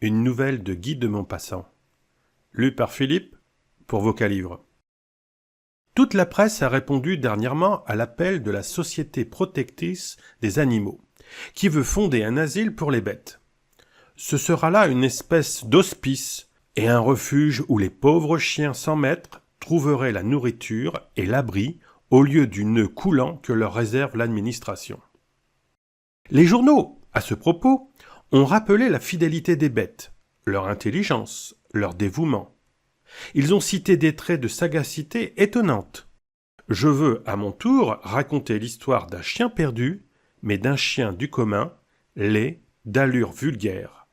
Une nouvelle de Guy de Maupassant. Lu par Philippe pour Vocalivre. Toute la presse a répondu dernièrement à l'appel de la Société protectrice des animaux, qui veut fonder un asile pour les bêtes. Ce sera là une espèce d'hospice et un refuge où les pauvres chiens sans maître trouveraient la nourriture et l'abri au lieu du nœud coulant que leur réserve l'administration. Les journaux, à ce propos, ont rappelé la fidélité des bêtes, leur intelligence, leur dévouement. Ils ont cité des traits de sagacité étonnantes. Je veux, à mon tour, raconter l'histoire d'un chien perdu, mais d'un chien du commun, laid, d'allure vulgaire.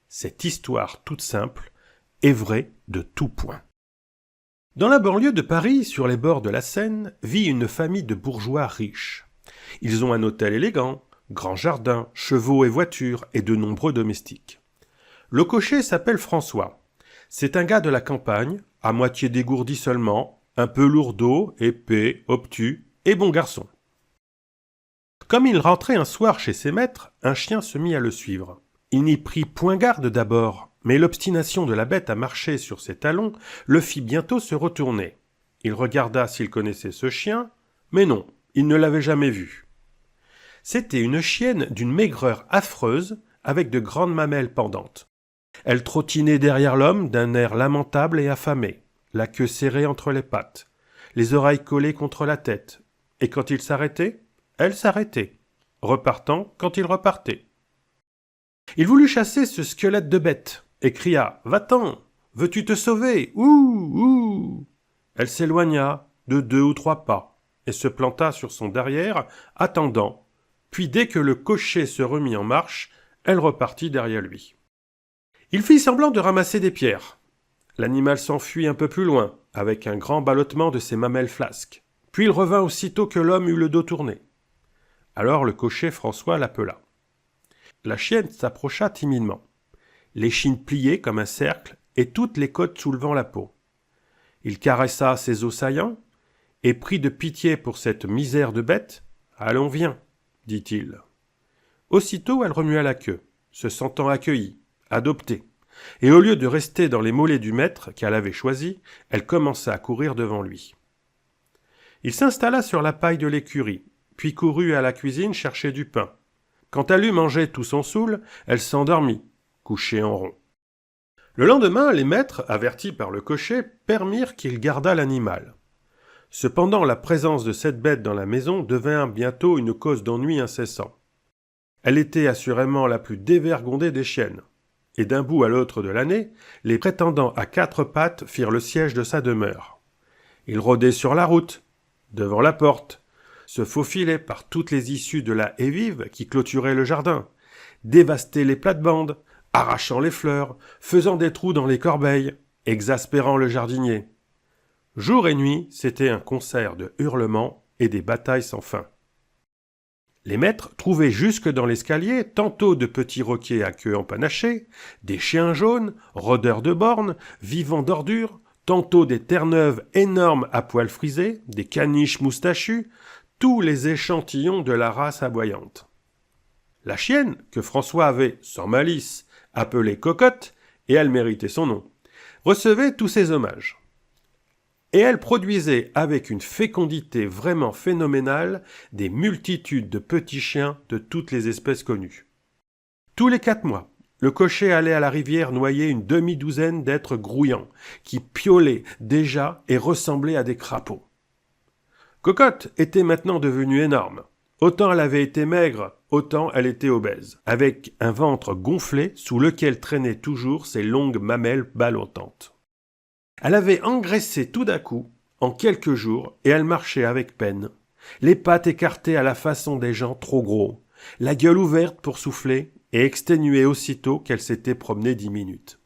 Cette histoire toute simple est vraie de tout point. Dans la banlieue de Paris, sur les bords de la Seine, vit une famille de bourgeois riches. Ils ont un hôtel élégant, grand jardin, chevaux et voitures, et de nombreux domestiques. Le cocher s'appelle François. C'est un gars de la campagne, à moitié dégourdi seulement, un peu lourdeau, épais, obtus, et bon garçon. Comme il rentrait un soir chez ses maîtres, un chien se mit à le suivre. Il n'y prit point garde d'abord, mais l'obstination de la bête à marcher sur ses talons le fit bientôt se retourner. Il regarda s'il connaissait ce chien, mais non, il ne l'avait jamais vu. C'était une chienne d'une maigreur affreuse, avec de grandes mamelles pendantes. Elle trottinait derrière l'homme d'un air lamentable et affamé, la queue serrée entre les pattes, les oreilles collées contre la tête, et quand il s'arrêtait, elle s'arrêtait, repartant quand il repartait. Il voulut chasser ce squelette de bête, et cria « Va-t'en, veux-tu te sauver? Ouh! » Elle s'éloigna de 2 ou 3 pas, et se planta sur son derrière, attendant. Puis dès que le cocher se remit en marche, elle repartit derrière lui. Il fit semblant de ramasser des pierres. L'animal s'enfuit un peu plus loin, avec un grand ballottement de ses mamelles flasques. Puis il revint aussitôt que l'homme eut le dos tourné. Alors le cocher François l'appela. La chienne s'approcha timidement, l'échine pliée comme un cercle et toutes les côtes soulevant la peau. Il caressa ses os saillants et pris de pitié pour cette misère de bête. « Allons, viens !» dit-il. Aussitôt elle remua la queue, se sentant accueillie, adoptée, et au lieu de rester dans les mollets du maître qu'elle avait choisi, elle commença à courir devant lui. Il s'installa sur la paille de l'écurie, puis courut à la cuisine chercher du pain. Quand elle eut mangé tout son soûl, elle s'endormit, couchée en rond. Le lendemain, les maîtres, avertis par le cocher, permirent qu'il gardât l'animal. Cependant, la présence de cette bête dans la maison devint bientôt une cause d'ennui incessant. Elle était assurément la plus dévergondée des chiennes, et d'un bout à l'autre de l'année, les prétendants à 4 pattes firent le siège de sa demeure. Ils rôdaient sur la route, devant la porte, se faufilaient par toutes les issues de la haie vive qui clôturait le jardin, dévastaient les plates-bandes, arrachant les fleurs, faisant des trous dans les corbeilles, exaspérant le jardinier. Jour et nuit, c'était un concert de hurlements et des batailles sans fin. Les maîtres trouvaient jusque dans l'escalier tantôt de petits roquiers à queue empanachée, des chiens jaunes, rôdeurs de bornes, vivants d'ordures, tantôt des terre-neuves énormes à poils frisés, des caniches moustachus, tous les échantillons de la race aboyante. La chienne, que François avait, sans malice, appelée Cocotte, et elle méritait son nom, recevait tous ces hommages. Et elle produisait avec une fécondité vraiment phénoménale des multitudes de petits chiens de toutes les espèces connues. Tous les 4 mois, le cocher allait à la rivière noyer une demi-douzaine d'êtres grouillants, qui piaulaient déjà et ressemblaient à des crapauds. Cocotte était maintenant devenue énorme. Autant elle avait été maigre, autant elle était obèse, avec un ventre gonflé sous lequel traînaient toujours ses longues mamelles ballottantes. Elle avait engraissé tout d'un coup, en quelques jours, et elle marchait avec peine, les pattes écartées à la façon des gens trop gros, la gueule ouverte pour souffler, et exténuée aussitôt qu'elle s'était promenée 10 minutes.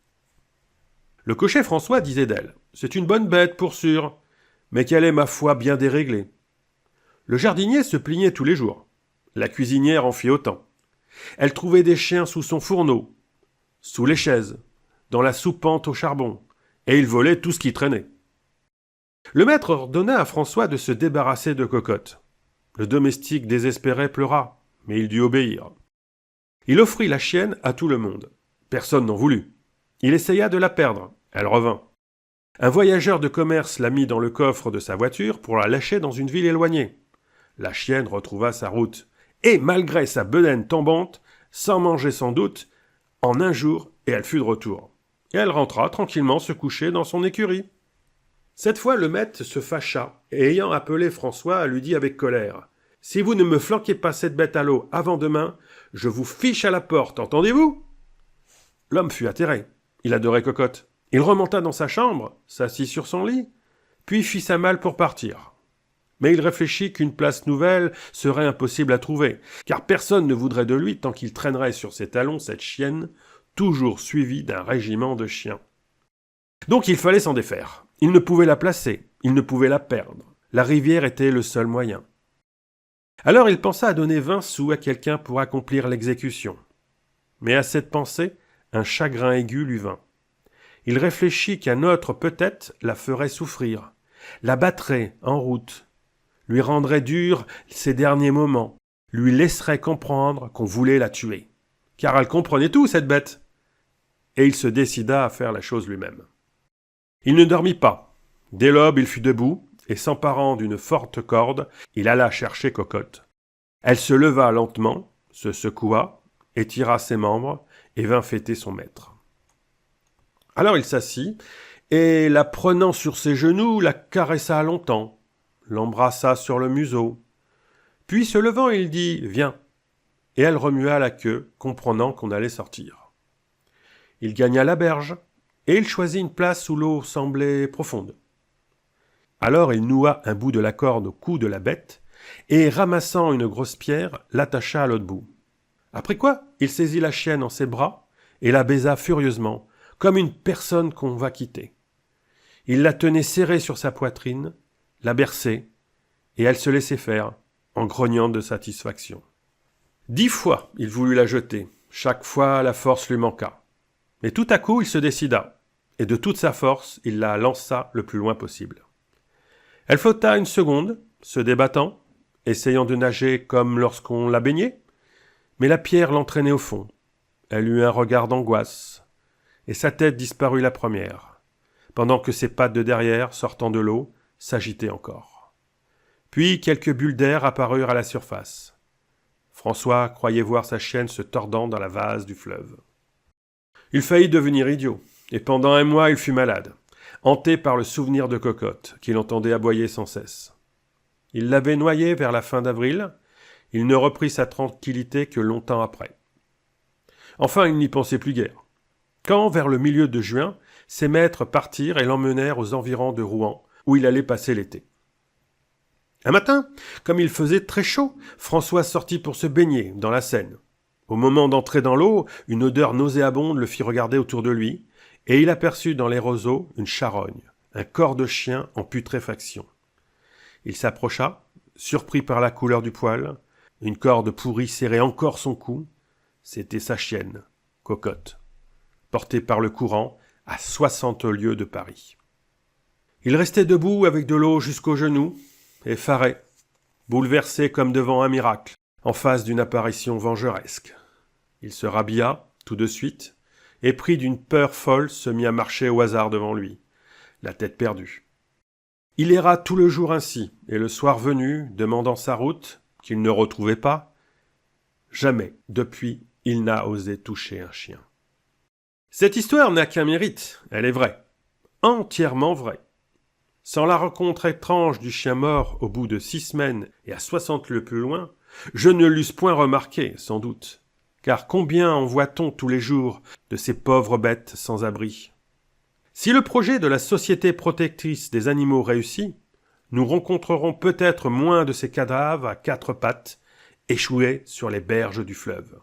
Le cocher François disait d'elle « C'est une bonne bête, pour sûr, mais qu'elle est, ma foi, bien déréglée. » Le jardinier se plaignait tous les jours. La cuisinière en fit autant. Elle trouvait des chiens sous son fourneau, sous les chaises, dans la soupente au charbon, et il volait tout ce qui traînait. Le maître ordonna à François de se débarrasser de Cocotte. Le domestique désespéré pleura, mais il dut obéir. Il offrit la chienne à tout le monde. Personne n'en voulut, Il essaya de la perdre. Elle revint. Un voyageur de commerce la mit dans le coffre de sa voiture pour la lâcher dans une ville éloignée. La chienne retrouva sa route. Et malgré sa bedaine tombante, sans manger sans doute, en un jour, et elle fut de retour. Et elle rentra tranquillement se coucher dans son écurie. Cette fois, le maître se fâcha, et ayant appelé François, lui dit avec colère « Si vous ne me flanquez pas cette bête à l'eau avant demain, je vous fiche à la porte, entendez-vous » L'homme fut atterré. Il adorait Cocotte. Il remonta dans sa chambre, s'assit sur son lit, puis fit sa malle pour partir. Mais il réfléchit qu'une place nouvelle serait impossible à trouver, car personne ne voudrait de lui tant qu'il traînerait sur ses talons cette chienne, toujours suivie d'un régiment de chiens. Donc il fallait s'en défaire. Il ne pouvait la placer, il ne pouvait la perdre. La rivière était le seul moyen. Alors il pensa à donner 20 sous à quelqu'un pour accomplir l'exécution. Mais à cette pensée, un chagrin aigu lui vint. Il réfléchit qu'un autre peut-être la ferait souffrir, la battrait en route, lui rendrait dur ses derniers moments, lui laisserait comprendre qu'on voulait la tuer. Car elle comprenait tout, cette bête. Et il se décida à faire la chose lui-même. Il ne dormit pas. Dès l'aube, il fut debout, et s'emparant d'une forte corde, il alla chercher Cocotte. Elle se leva lentement, se secoua, étira ses membres, et vint fêter son maître. Alors il s'assit, et la prenant sur ses genoux, la caressa longtemps, l'embrassa sur le museau. Puis se levant, il dit « Viens !» et elle remua la queue, comprenant qu'on allait sortir. Il gagna la berge, et il choisit une place où l'eau semblait profonde. Alors il noua un bout de la corde au cou de la bête, et ramassant une grosse pierre, l'attacha à l'autre bout. Après quoi, il saisit la chienne en ses bras, et la baisa furieusement, comme une personne qu'on va quitter. Il la tenait serrée sur sa poitrine, la berçait, et elle se laissait faire, en grognant de satisfaction. 10 fois il voulut la jeter, chaque fois la force lui manqua. Mais tout à coup il se décida, et de toute sa force il la lança le plus loin possible. Elle flotta une seconde, se débattant, essayant de nager comme lorsqu'on la baignait, mais la pierre l'entraînait au fond. Elle eut un regard d'angoisse, et sa tête disparut la première, pendant que ses pattes de derrière, sortant de l'eau, s'agitaient encore. Puis quelques bulles d'air apparurent à la surface. François croyait voir sa chienne se tordant dans la vase du fleuve. Il faillit devenir idiot, et pendant 1 mois il fut malade, hanté par le souvenir de Cocotte, qu'il entendait aboyer sans cesse. Il l'avait noyée vers la fin d'avril, il ne reprit sa tranquillité que longtemps après. Enfin, il n'y pensait plus guère. Quand, vers le milieu de juin, ses maîtres partirent et l'emmenèrent aux environs de Rouen, où il allait passer l'été. Un matin, comme il faisait très chaud, François sortit pour se baigner dans la Seine. Au moment d'entrer dans l'eau, une odeur nauséabonde le fit regarder autour de lui, et il aperçut dans les roseaux une charogne, un corps de chien en putréfaction. Il s'approcha, surpris par la couleur du poil. Une corde pourrie serrait encore son cou. C'était sa chienne, Cocotte, portée par le courant à 60 lieues de Paris. Il restait debout avec de l'eau jusqu'aux genoux, effaré, bouleversé comme devant un miracle, en face d'une apparition vengeresque. Il se rhabilla tout de suite, et pris d'une peur folle, se mit à marcher au hasard devant lui, la tête perdue. Il erra tout le jour ainsi, et le soir venu, demandant sa route, qu'il ne retrouvait pas, jamais, depuis, il n'a osé toucher un chien. Cette histoire n'a qu'un mérite, elle est vraie, entièrement vraie. Sans la rencontre étrange du chien mort au bout de 6 semaines et à 60 lieues plus loin, je ne l'eusse point remarqué, sans doute. Car combien en voit-on tous les jours de ces pauvres bêtes sans abri ? Si le projet de la Société protectrice des animaux réussit, nous rencontrerons peut-être moins de ces cadavres à 4 pattes échoués sur les berges du fleuve.